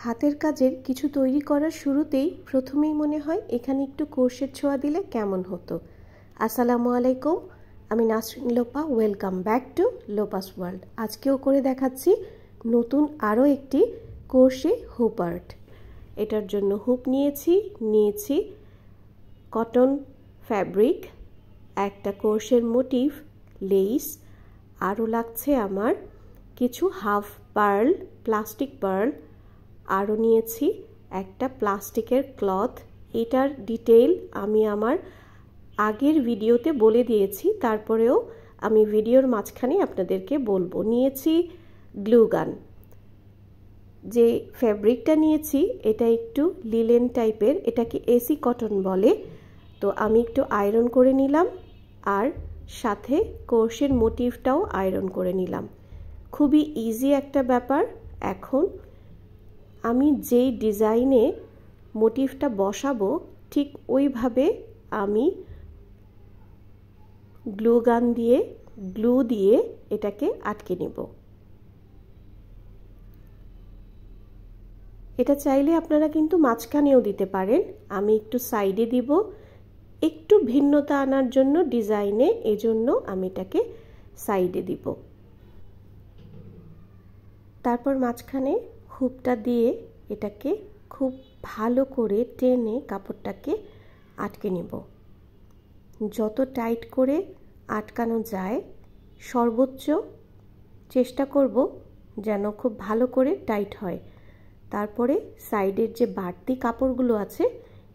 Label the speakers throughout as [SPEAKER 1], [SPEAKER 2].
[SPEAKER 1] হাতের কাজের কিছু তৈরি করার শুরুতেই প্রথমেই মনে হয় এখানে একটু ক্রোশের ছোঁয়া দিলে কেমন হতো। আসসালামু আলাইকুম, আমি Nasrin Lopa. Welcome back to Lopa's world. আজকেও করে দেখাচ্ছি নতুন আরও একটি ক্রোশে হুপ আর্ট। এটার জন্য হুপ নিয়েছি কটন ফ্যাব্রিক, একটা ক্রোশের মোটিভ, লেস, আরও লাগছে আমার কিছু হাফ পার্ল, প্লাস্টিক পার্ল, আরও নিয়েছি একটা প্লাস্টিকের ক্লথ। এটার ডিটেইল আমি আমার আগের ভিডিওতে বলে দিয়েছি, তারপরেও আমি ভিডিওর মাঝখানে আপনাদেরকে বলবো। নিয়েছি গ্লু গান। যে ফ্যাব্রিকটা নিয়েছি এটা একটু লিলেন টাইপের, এটাকে এসি কটন বলে। তো আমি একটু আয়রন করে নিলাম, আর সাথে ক্রোশের মোটিভটাও আয়রন করে নিলাম। খুবই ইজি একটা ব্যাপার। এখন আমি যেই ডিজাইনে মোটিভটা বসাবো ঠিক ওইভাবে আমি গ্লু দিয়ে এটাকে আটকে নেব। এটা চাইলে আপনারা কিন্তু মাঝখানেও দিতে পারেন, আমি একটু সাইডে দিব একটু ভিন্নতা আনার জন্য ডিজাইনে, এজন্য আমি এটাকে সাইডে দিব। তারপর মাঝখানে হুপটা দিয়ে এটাকে খুব ভালো করে টেনে কাপড়টাকে আটকে নেব। যত টাইট করে আটকানো যায় সর্বোচ্চ চেষ্টা করব যেন খুব ভালো করে টাইট হয়। তারপরে সাইডের যে বাড়তি কাপড়গুলো আছে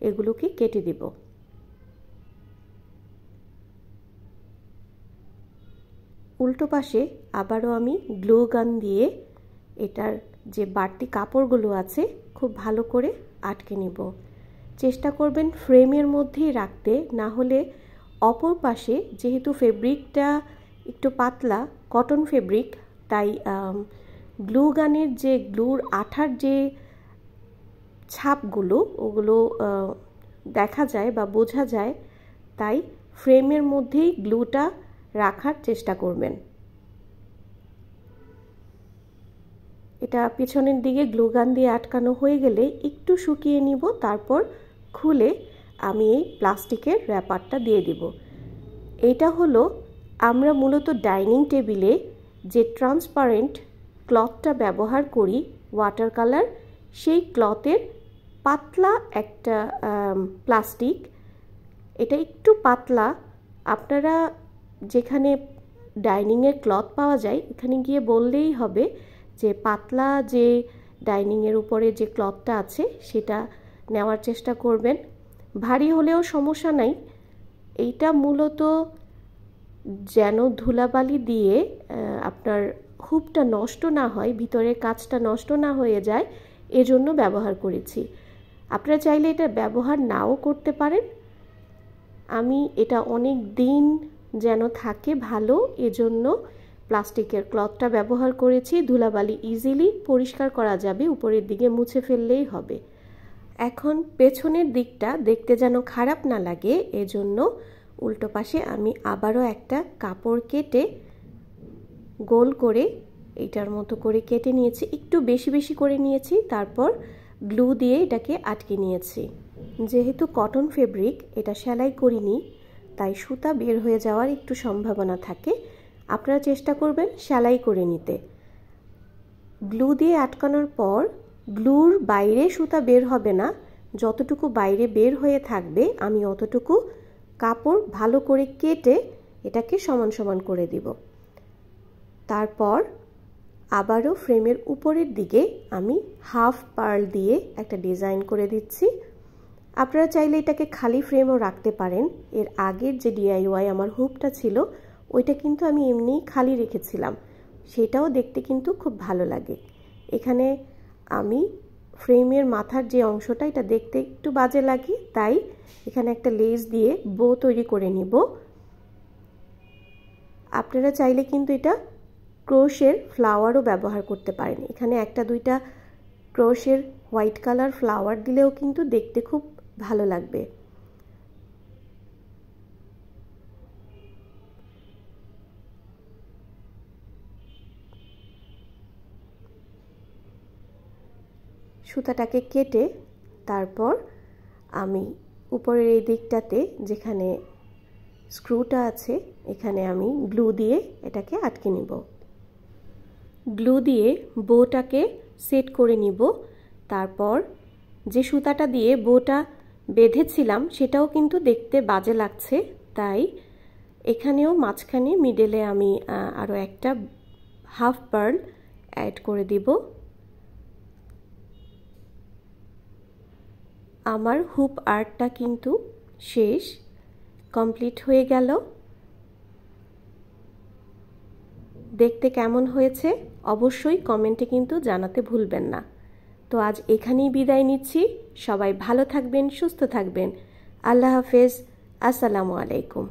[SPEAKER 1] এগুলোকে কেটে দেব। উল্টো পাশে আবারও আমি গ্লু গান দিয়ে এটার যে বাড়তি কাপড়গুলো আছে খুব ভালো করে আটকে নেব। চেষ্টা করবেন ফ্রেমের মধ্যেই রাখতে, না হলে অপর পাশে যেহেতু ফেব্রিকটা একটু পাতলা কটন ফেব্রিক, তাই গ্লু গানের যে গ্লুর আঠার যে ছাপগুলো ওগুলো দেখা যায় বা বোঝা যায়, তাই ফ্রেমের মধ্যেই গ্লুটা রাখার চেষ্টা করবেন। এটা পিছনের দিকে গ্লু গান দিয়ে আটকানো হয়ে গেলে একটু শুকিয়ে নিব, তারপর খুলে আমি এই প্লাস্টিকের র্যাপারটা দিয়ে দিব। এটা হলো আমরা মূলত ডাইনিং টেবিলে যে ট্রান্সপারেন্ট ক্লথটা ব্যবহার করি ওয়াটার কালার, সেই ক্লথের পাতলা একটা প্লাস্টিক। এটা একটু পাতলা। আপনারা যেখানে ডাইনিংয়ের ক্লথ পাওয়া যায় এখানে গিয়ে বললেই হবে যে পাতলা যে ডাইনিংয়ের উপরে যে ক্লথটা আছে সেটা নেওয়ার চেষ্টা করবেন। ভারী হলেও সমস্যা নাই। এইটা মূলত যেন ধুলাবালি দিয়ে আপনার হুপটা নষ্ট না হয়, ভিতরের কাজটা নষ্ট না হয়ে যায়, এজন্য ব্যবহার করেছি। আপনারা চাইলে এটা ব্যবহার নাও করতে পারেন। আমি এটা অনেক দিন যেন থাকে ভালো, এজন্য প্লাস্টিকের ক্লথটা ব্যবহার করেছি। ধুলাবালি ইজিলি পরিষ্কার করা যাবে, উপরের দিকে মুছে ফেললেই হবে। এখন পেছনের দিকটা দেখতে যেন খারাপ না লাগে, এজন্য উল্টো পাশে আমি আবারও একটা কাপড় কেটে গোল করে এইটার মতো করে কেটে নিয়েছি, একটু বেশি বেশি করে নিয়েছি। তারপর গ্লু দিয়ে এটাকে আটকে নিয়েছি। যেহেতু কটন ফেব্রিক এটা সেলাই করিনি, তাই সুতা বের হয়ে যাওয়ার একটু সম্ভাবনা থাকে। আপনারা চেষ্টা করবেন সেলাই করে নিতে। গ্লু দিয়ে আটকানোর পর গ্লুর বাইরে সুতা বের হবে না, যতটুকু বাইরে বের হয়ে থাকবে আমি অতটুকু কাপড় ভালো করে কেটে এটাকে সমান সমান করে দিব। তারপর আবারও ফ্রেমের উপরের দিকে আমি হাফ পার্ল দিয়ে একটা ডিজাইন করে দিচ্ছি। আপনারা চাইলে এটাকে খালি ফ্রেমও রাখতে পারেন। এর আগের যে ডিআইওয়াই আমার হুপটা ছিল ওইটা কিন্তু আমি এমনিই খালি রেখেছিলাম, সেটাও দেখতে কিন্তু খুব ভালো লাগে। এখানে আমি ফ্রেমের মাথার যে অংশটা এটা দেখতে একটু বাজে লাগে, তাই এখানে একটা লেস দিয়ে বো তৈরি করে নিব। আপনারা চাইলে কিন্তু এটা ক্রোশের ফ্লাওয়ারও ব্যবহার করতে পারেন। এখানে একটা দুইটা ক্রোশের হোয়াইট কালার ফ্লাওয়ার দিলেও কিন্তু দেখতে খুব ভালো লাগবে। সুতাটাকে কেটে তারপর আমি উপরের এই দিকটাতে যেখানে স্ক্রুটা আছে এখানে আমি গ্লু দিয়ে এটাকে আটকে নিব। গ্লু দিয়ে বোটাকে সেট করে নিব। তারপর যে সুতাটা দিয়ে বোটা বেঁধেছিলাম সেটাও কিন্তু দেখতে বাজে লাগছে, তাই এখানেও মাঝখানে মিডলে আমি আরও একটা হাফ পার্ল অ্যাড করে দিব। আমার হুপ আর্টটা কিন্তু শেষ, কমপ্লিট হয়ে গেল। দেখতে কেমন হয়েছে অবশ্যই কমেন্টে কিন্তু জানাতে ভুলবেন না। তো আজ এখানেই বিদায় নিচ্ছি। সবাই ভালো থাকবেন, সুস্থ থাকবেন। আল্লাহ হাফেজ। আসসালামু আলাইকুম।